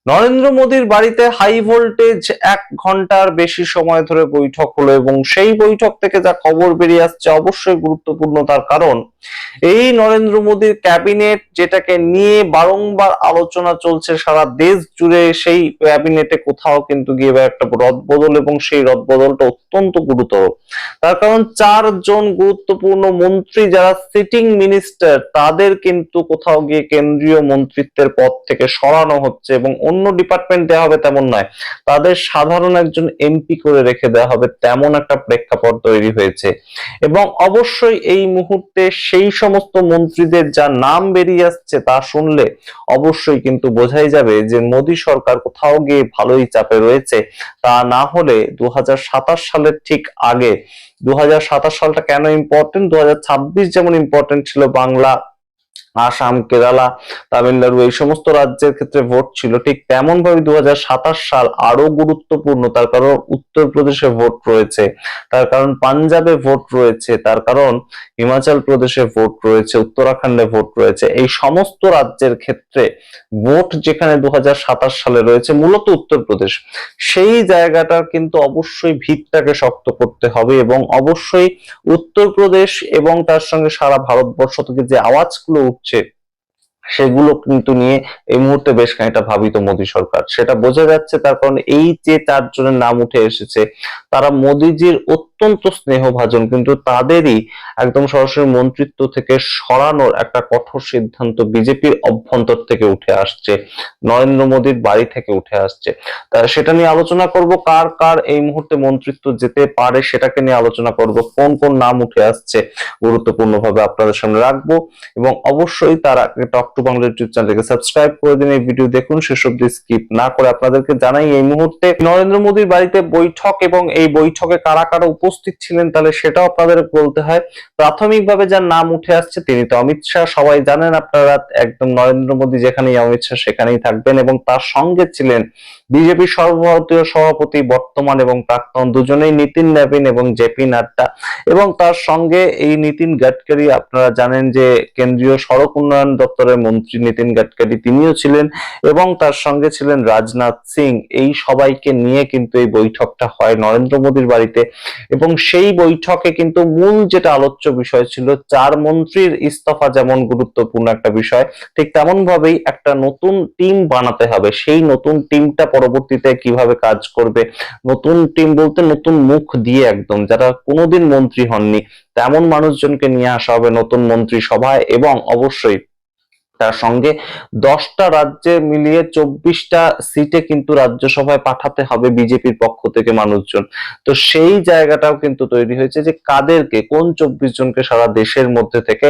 নরেন্দ্র মোদীর বাড়িতে high voltage 1 ঘন্টার বেশি সময় ধরে বৈঠক হলো এবং সেই বৈঠক থেকে যা খবর বেরিয়ে আসছে অবশ্যই গুরুত্বপূর্ণ। তার কারণ এই নরেন্দ্র মোদীর ক্যাবিনেট যেটাকে নিয়ে বারংবার আলোচনা চলছে সারা দেশ জুড়ে, সেই ক্যাবিনেটে কোথাও কিন্তু গিয়ে একটা রদবদল, এবং সেই রদবদলটা অত্যন্ত গুরুতর। তার কারণ 4 জন গুরুত্বপূর্ণ মন্ত্রী যারা সিটিং মিনিস্টার, তাদের কিন্তু কোথাও গিয়ে কেন্দ্রীয় মন্ত্রিত্বের পদ থেকে সরানো হচ্ছে এবং অন্য ডিপার্টমেন্ট দেওয়া হবে তেমন নয়, তাদের সাধারণ একজন এমপি করে রেখে দেওয়া হবে, তেমন একটা প্রেক্ষাপট তৈরি হয়েছে। এবং অবশ্যই এই মুহূর্তে সেই সমস্ত মন্ত্রীদের যা নাম বেরিয়ে আসছে তা শুনলে অবশ্যই কিন্তু বোঝাই যাবে যে মোদী সরকার কোথাও গিয়ে ভালোই চাপে রয়েছে। তা না হলে 2027 সালের ঠিক আগে, 2027 সালটা কেন ইম্পর্টেন্ট, 2026 যেমন ইম্পর্টেন্ট ছিল বাংলা, আসাম, কেরালা, তামিলনাড়ু এই সমস্ত রাজ্যের ক্ষেত্রে ভোট ছিল, ঠিক তেমন ভাবে 2027 সাল আরো গুরুত্বপূর্ণ। তার কারণ উত্তরপ্রদেশে ভোট রয়েছে, তার কারণ পাঞ্জাবে ভোট রয়েছে, তার কারণ হিমাচল প্রদেশে ভোট রয়েছে, উত্তরাখণ্ডে ভোট রয়েছে। এই সমস্ত রাজ্যের ক্ষেত্রে ভোট যেখানে 2027 সালে রয়েছে, মূলত উত্তরপ্রদেশ, সেই জায়গাটার কিন্তু অবশ্যই ভিতটাকে শক্ত করতে হবে এবং অবশ্যই উত্তরপ্রদেশ এবং তার সঙ্গে সারা ভারতবর্ষ থেকে যে আওয়াজগুলো উঠছে সেগুলো কিন্তু নিয়ে এই মুহূর্তে বেশ খানিকটা ভাবিত মোদী সরকার, সেটা বোঝা যাচ্ছে। তার কারণ এই যে 4 জনের নাম উঠে এসেছে তারা মোদীজির অত্যন্ত স্নেহভাজন, কিন্তু তাদেরই একদম সরাসরি মন্ত্রিত্ব থেকে সরানোর একটা কঠোর সিদ্ধান্ত বিজেপির অভ্যন্তর থেকে উঠে আসছে, নরেন্দ্র মোদীর বাড়ি থেকে উঠে আসছে। সেটা নিয়ে আলোচনা করব, কার কার এই মুহূর্তে মন্ত্রিত্ব যেতে পারে সেটাকে নিয়ে আলোচনা করব, কোন কোন নাম উঠে আসছে গুরুত্বপূর্ণ ভাবে আপনাদের সামনে রাখবো। এবং অবশ্যই তার আগে টক টু বাংলা ইউটিউব চ্যানেলকে সাবস্ক্রাইব করে দিন, এই ভিডিও দেখুন শেষ অবধি স্কিপ না করে। আপনাদেরকে জানাই এই মুহূর্তে নরেন্দ্র মোদীর বাড়িতে বৈঠক এবং এই বৈঠকে কারা কারা উপস্থিত ছিলেন তাহলে সেটাও আপনাদের বলতে হয়। প্রাথমিকভাবে যার নাম উঠে আসছে তিনি তো অমিত শাহ, সবাই জানেন আপনারা, একদম নরেন্দ্র মোদী যেখানেই অমিত শাহ সেখানেই থাকবেন। এবং তার সঙ্গে ছিলেন বিজেপির সর্বভারতীয় সভাপতি বর্তমান এবং প্রাক্তন দুজনেই, নীতিন নবীন এবং জেপি নাড্ডা। এবং তার সঙ্গে এই নীতিন গাডকারি, আপনারা জানেন যে কেন্দ্রীয় সড়ক উন্নয়ন দপ্তরের মন্ত্রী নীতিন গাডকারি, তিনিও ছিলেন। এবং তার সঙ্গে ছিলেন রাজনাথ সিং। এই সবাইকে নিয়ে কিন্তু এই বৈঠকটা হয় নরেন্দ্র মোদীর বাড়িতে। এবং সেই বৈঠকে কিন্তু মূল যেটা আলোচ্য বিষয় ছিল, 4 মন্ত্রীর ইস্তফা যেমন গুরুত্বপূর্ণ একটা বিষয়, ঠিক তেমন ভাবেই একটা নতুন টিম বানাতে হবে। সেই নতুন টিমটা পরবর্তীতে কিভাবে কাজ করবে, নতুন টিম বলতে নতুন মুখ দিয়ে, একদম যারা কোনোদিন মন্ত্রী হননি তেমন মানুষজনকে নিয়ে আসা হবে নতুন মন্ত্রিসভায়। এবং অবশ্যই তার সঙ্গে 10টা রাজ্যে মিলিয়ে 24টা সিটে কিন্তু রাজ্যসভায় পাঠাতে হবে বিজেপির পক্ষ থেকে মানুষজন। তো সেই জায়গাটাও কিন্তু তৈরি হয়েছে যে কাদেরকে, কোন 24 জনকে সারা দেশের মধ্যে থেকে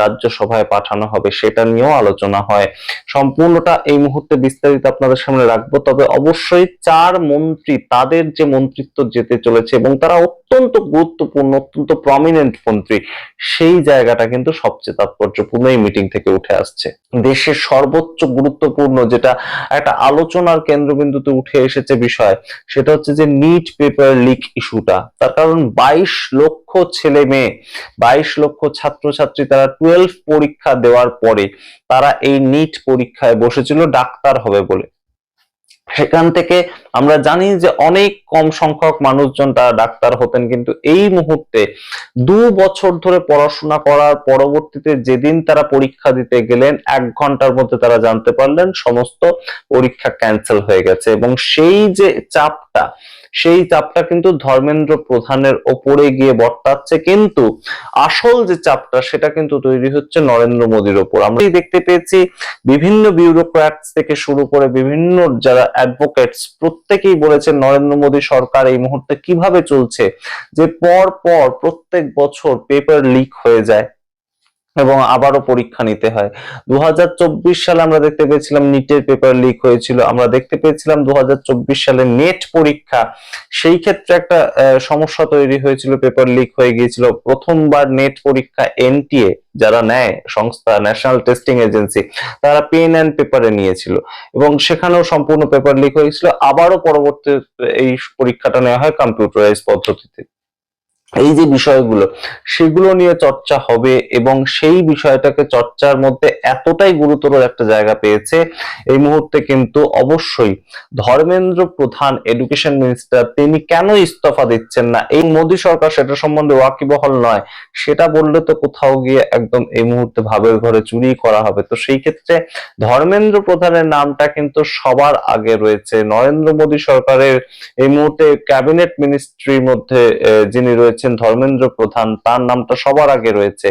রাজ্যসভায় পাঠানো হবে সেটা নিয়েও আলোচনা হয়। সম্পূর্ণটা এই মুহূর্তে বিস্তারিত আপনাদের সামনে রাখবো। তবে অবশ্যই 4 মন্ত্রী, তাদের যে মন্ত্রিত্ব যেতে চলেছে এবং তারা অত্যন্ত গুরুত্বপূর্ণ, অত্যন্ত প্রমিনেন্ট মন্ত্রী, সেই জায়গাটা কিন্তু সবচেয়ে তাৎপর্যপূর্ণ এই মিটিং থেকে উঠে আসছে। দেশের সর্বোচ্চ গুরুত্বপূর্ণ যেটা একটা আলোচনার কেন্দ্রবিন্দুতে উঠে এসেছে বিষয়, সেটা হচ্ছে যে নিট পেপার লিক ইস্যুটা। তার কারণ 22 লক্ষ ছেলে মেয়ে, 22 লক্ষ ছাত্রছাত্রী তারা 12 পরীক্ষা দেওয়ার পরে তারা এই নিট পরীক্ষায় বসেছিল ডাক্তার হবে বলে। সেখান থেকে আমরা জানি যে অনেক কম সংখ্যক মানুষজন তারা ডাক্তার হতেন, কিন্তু এই মুহূর্তে 2 বছর ধরে পড়াশোনা করার পরবর্তীতে যেদিন তারা পরীক্ষা দিতে গেলেন 1 ঘন্টার মধ্যে তারা জানতে পারলেন সমস্ত পরীক্ষা ক্যান্সেল হয়ে গেছে। এবং সেই চাপটা কিন্তু ধর্মেন্দ্র প্রধানের ওপরে গিয়ে বর্তাচ্ছে, কিন্তু আসল যে চাপটা সেটা কিন্তু তৈরি হচ্ছে নরেন্দ্র মোদীর ওপর। আমরা দেখতে পেয়েছি বিভিন্ন বিউরোক্র্যাটস থেকে শুরু করে বিভিন্ন যারা অ্যাডভোকেটস, প্রত্যেকেই বলেছেন নরেন্দ্র মোদী সরকার এই মুহূর্তে কিভাবে চলছে, যে পর পর প্রত্যেক বছর পেপার লিক হয়ে যায় এবং আবারও পরীক্ষা নিতে হয়। 2024 সালে আমরা দেখতে পেয়েছিলাম নিটের পেপার লিক হয়েছিল, আমরা দেখতে পেয়েছিলাম 2024 সালে নেট পরীক্ষা, সেই ক্ষেত্রে একটা সমস্যা তৈরি হয়েছিল, পেপার লিক হয়ে গিয়েছিল। প্রথমবার নেট পরীক্ষা এনটিএ যারা নেয় সংস্থা, ন্যাশনাল টেস্টিং এজেন্সি, তারা পেন অ্যান্ড পেপারে নিয়েছিল এবং সেখানেও সম্পূর্ণ পেপার লিক হয়েছিল। আবারও পরবর্তী এই পরীক্ষাটা নেওয়া হয় কম্পিউটারাইজ পদ্ধতিতে। এই যে বিষয়গুলো, সেগুলো নিয়ে চর্চা হবে এবং সেই বিষয়টাকে চর্চার মধ্যে এতটাই গুরুতর একটা জায়গা পেয়েছে এই মুহূর্তে কিন্তু অবশ্যই ধর্মেন্দ্র প্রধান এডুকেশন মিনিস্টার তিনি কেন ইস্তফা দিচ্ছেন না, এই মোদী সরকার সেটা সম্বন্ধে ওয়াকিবহাল নয়, সেটা বললে তো কোথাও গিয়ে একদম এই মুহূর্তে ভাবের ঘরে চুরি করা হবে। তো সেই ক্ষেত্রে ধর্মেন্দ্র প্রধানের নামটা কিন্তু সবার আগে রয়েছে। নরেন্দ্র মোদী সরকারের এই মুহূর্তে ক্যাবিনেট মিনিস্ট্রির মধ্যে যিনি রয়েছেন ধর্মেন্দ্র প্রধান, তার নামটা সবার আগে রয়েছে।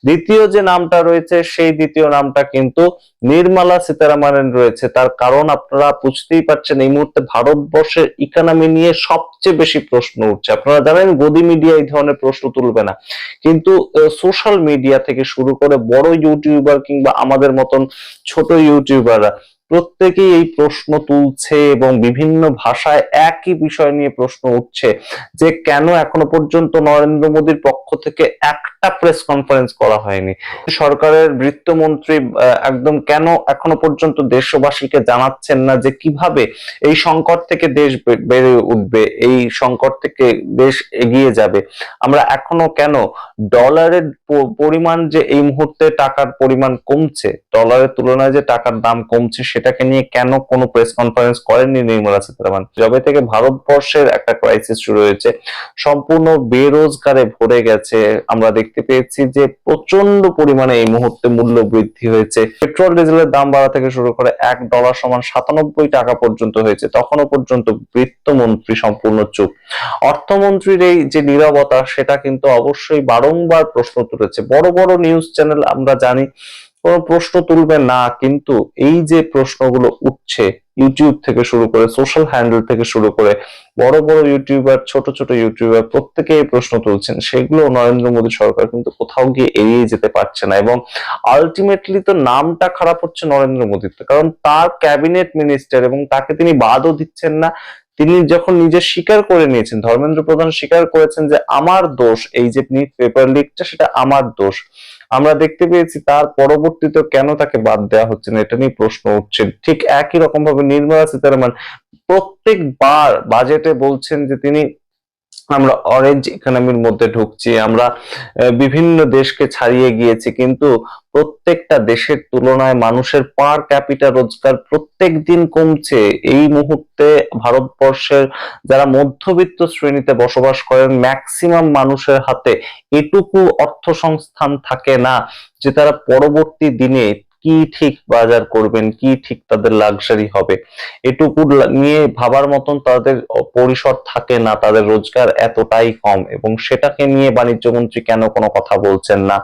দ্বিতীয় যে নামটা রয়েছে সেই দ্বিতীয় নামটা কিন্তু নির্মলা সীতারামন রয়েছে। তার কারণ আপনারা বুঝতেই পারছেন এই মুহূর্তে ভারতবর্ষের ইকোনমি নিয়ে সবচেয়ে বেশি প্রশ্ন উঠছে। আপনারা জানেন গদি মিডিয়া এই ধরনের প্রশ্ন তুলবে না, কিন্তু সোশ্যাল মিডিয়া থেকে শুরু করে বড় ইউটিউবার কিংবা আমাদের মতন ছোট ইউটিউবাররা প্রত্যেকেই এই প্রশ্ন তুলছে এবং বিভিন্ন ভাষায় একই বিষয় নিয়ে প্রশ্ন উঠছে যে কেন এখনো পর্যন্ত নরেন্দ্র মোদীর পক্ষ থেকে একটা প্রেস কনফারেন্স করা হয়নি, সরকারের বিত্তমন্ত্রী একদম কেন এখনো পর্যন্ত দেশবাসীকে জানাচ্ছেন না যে কিভাবে এই সংকট থেকে দেশ বেড়ে উঠবে, এই সংকট থেকে দেশ এগিয়ে যাবে। আমরা এখনো কেন ডলারের পরিমাণ যে এই মুহূর্তে টাকার পরিমাণ কমছে, ডলারের তুলনায় যে টাকার দাম কমছে সেটাকে নিয়ে কেন কোনো প্রেস কনফারেন্স করেননি নির্মলা সীতারামন। যবে থেকে ভারতবর্ষের একটা ক্রাইসিস শুরু হয়েছে, সম্পূর্ণ বেরোজগারে ভরে গেছে, আমরা দেখতে পেয়েছি যে প্রচন্ড পরিমাণে এই মুহূর্তে মূল্য বৃদ্ধি হয়েছে। পেট্রোল ডিজেলের দাম বাড়া থেকে শুরু করে $1 সমান 97 টাকা পর্যন্ত হয়েছে, তখনও পর্যন্ত বিত্তমন্ত্রী সম্পূর্ণ চুপ। অর্থমন্ত্রীর এই যে নীরবতা সেটা কিন্তু অবশ্যই বারংবার প্রশ্ন তুলেছে। বড় বড় নিউজ চ্যানেল আমরা জানি কোনো প্রশ্ন তুলবে না, কিন্তু এই যে প্রশ্নগুলো উঠছে ইউটিউব থেকে শুরু করে সোশ্যাল হ্যান্ডেল থেকে শুরু করে বড় বড় ইউটিউবার, ছোট ছোট ইউটিউবার প্রত্যেকে এই প্রশ্ন তুলছেন, সেগুলো নরেন্দ্র মোদী সরকার কিন্তু কোথাও গিয়ে এড়িয়ে যেতে পারছে না। এবং আলটিমেটলি তো নামটা খারাপ হচ্ছে নরেন্দ্র মোদীর, কারণ তার ক্যাবিনেট মিনিস্টার এবং তাকে তিনি বাদও দিচ্ছেন না। তিনি যখন নিজে স্বীকার করে নিয়েছেন, ধর্মেন্দ্র প্রধান স্বীকার করেছেন যে আমার দোষ, এই যে পেপার লিকটা সেটা আমার দোষ, আমরা দেখতে পেয়েছি, তার পরবর্তীতে কেন তাকে বাদ দেওয়া হচ্ছে না এটা নিয়ে প্রশ্ন উঠছে। ঠিক একই রকম ভাবে নির্মলা সীতারামন প্রত্যেকবার বাজেটে বলছেন যে তিনি আমরা অরেঞ্জ ইকোনমির মধ্যে ঢুকছি, আমরা বিভিন্ন দেশকে ছাড়িয়ে গিয়েছি, কিন্তু প্রত্যেকটা দেশের তুলনায় মানুষের পার ক্যাপিটা রোজগার প্রত্যেক দিন কমছে। এই মুহূর্তে ভারতবর্ষের যারা মধ্যবিত্ত শ্রেণীতে বসবাস করেন ম্যাক্সিমাম মানুষের হাতে এটুকু অর্থ সংস্থান থাকে না যে তারা পরবর্তী দিনে কি ঠিক বাজার করবেন, কি ঠিক তাদের লাক্সারি হবে, এটুকু নিয়ে ভাবার মতন তাদের পরিসর থাকে না, তাদের রোজগার এতটাই কম। এবং সেটাকে নিয়ে বাণিজ্য মন্ত্রী কেন কোনো কথা বলছেন না,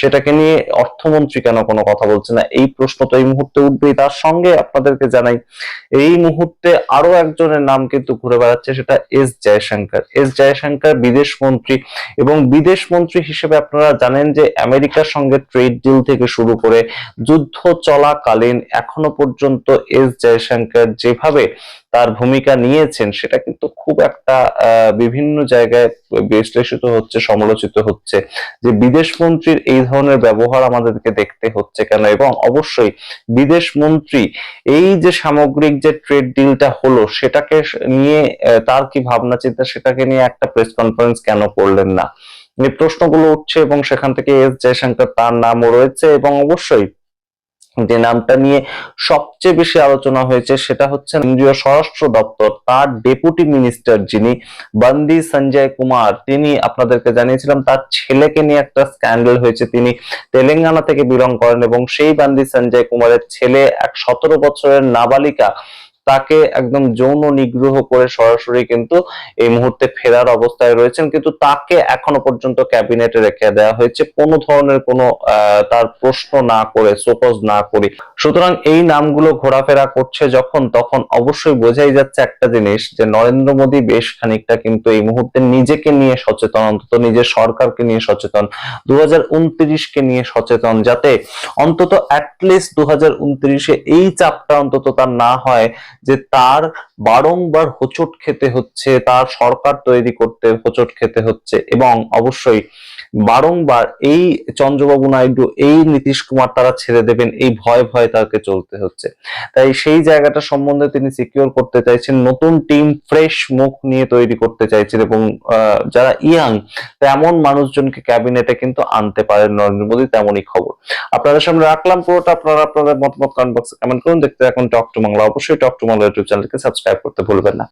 সেটাকে নিয়ে অর্থমন্ত্রী কেন কোনো কথা বলছেন না, এই প্রশ্ন তো এই মুহূর্তে উঠবেই। তার সঙ্গে আপনাদেরকে জানাই এই মুহূর্তে আরো একজনের নাম কিন্তু ঘুরে বেড়াচ্ছে, সেটা এস জয়শঙ্কর। এস জয়শঙ্কর বিদেশ মন্ত্রী, এবং বিদেশ মন্ত্রী হিসেবে আপনারা জানেন যে আমেরিকার সঙ্গে ট্রেড ডিল থেকে শুরু করে যুদ্ধ চলাকালীন এখনো পর্যন্ত এস জয়শঙ্কর যেভাবে তার ভূমিকা নিয়েছেন সেটা কিন্তু খুব একটা বিভিন্ন জায়গায় বিশ্লেষিত হচ্ছে, সমালোচিত হচ্ছে যে বিদেশ মন্ত্রীর এই ধরনের ব্যবহার আমাদেরকে দেখতে হচ্ছে কেন। এবং অবশ্যই বিদেশ মন্ত্রী এই যে সামগ্রিক যে ট্রেড ডিলটা হলো সেটাকে নিয়ে তার কি ভাবনা চিন্তা, সেটাকে নিয়ে একটা প্রেস কনফারেন্স কেন করলেন না, এই প্রশ্নগুলো উঠছে। এবং সেখান থেকে এস জয়শঙ্কর তার নামও রয়েছে। এবং অবশ্যই যে নামটা নিয়ে সবচেয়ে বেশি আলোচনা হয়েছে সেটা হচ্ছে কেন্দ্রীয় স্বরাষ্ট্র দপ্তর, তার ডেপুটি মিনিস্টার যিনি বন্দি সঞ্জয় কুমার, তিনি আপনাদেরকে জানিয়েছিলাম তার ছেলেকে নিয়ে একটা স্ক্যান্ডাল হয়েছে। তিনি তেলেঙ্গানা থেকে বিলং করেন এবং সেই বন্দি সঞ্জয় কুমারের ছেলে এক 17 বছরের নাবালিকা, তাকে একদম যৌন নিগ্রহ করে সরাসরি কিন্তু এই মুহূর্তে ফেরার অবস্থায় রয়েছেন, কিন্তু তাকে এখনো পর্যন্ত ক্যাবিনেটে রেখে দেওয়া হয়েছে কোনো ধরনের কোনো তার প্রশ্ন না করে, শোকজ না করে। সুতরাং এই নামগুলো ঘোরাফেরা করছে যখন, তখন অবশ্যই বোঝাই যাচ্ছে একটা জিনিস যে নরেন্দ্র মোদী বেশ খানিকটা কিন্তু এই মুহূর্তে নিজেকে নিয়ে সচেতন, অন্তত নিজের সরকারকে নিয়ে সচেতন, 2029কে নিয়ে সচেতন, যাতে অন্তত অ্যাটলিস্ট 2029-এ এই চাপটা অন্তত তার না হয় যে তার বারংবার হোঁচট খেতে হচ্ছে, তার সরকার তৈরি করতে হোঁচট খেতে হচ্ছে। এবং অবশ্যই বারংবার এই চন্দ্রবাবু নাইডু, এই নীতিশ কুমার তারা ছেড়ে দেবেন, এই ভয় ভয়ে তাকে চলতে হচ্ছে। তাই সেই জায়গাটা সম্বন্ধে তিনি সিকিউর করতে চাইছেন, নতুন টিম, ফ্রেশ মুখ নিয়ে তৈরি করতে চাইছেন, এবং যারা ইয়াং তেমন মানুষজনকে ক্যাবিনেটে কিন্তু আনতে পারেন নরেন্দ্র মোদী, তেমনই খবর। আপনাদের সামনে রাখলাম পুরোটা, আপনারা আপনাদের মতামত কমেন্ট বক্সে কমেন্ট করুন। দেখতে এখন টক টু বাংলা, অবশ্যই টক টু বাংলা ইউটিউব চ্যানেলকে সাবস্ক্রাইব করতে ভুলবেন না।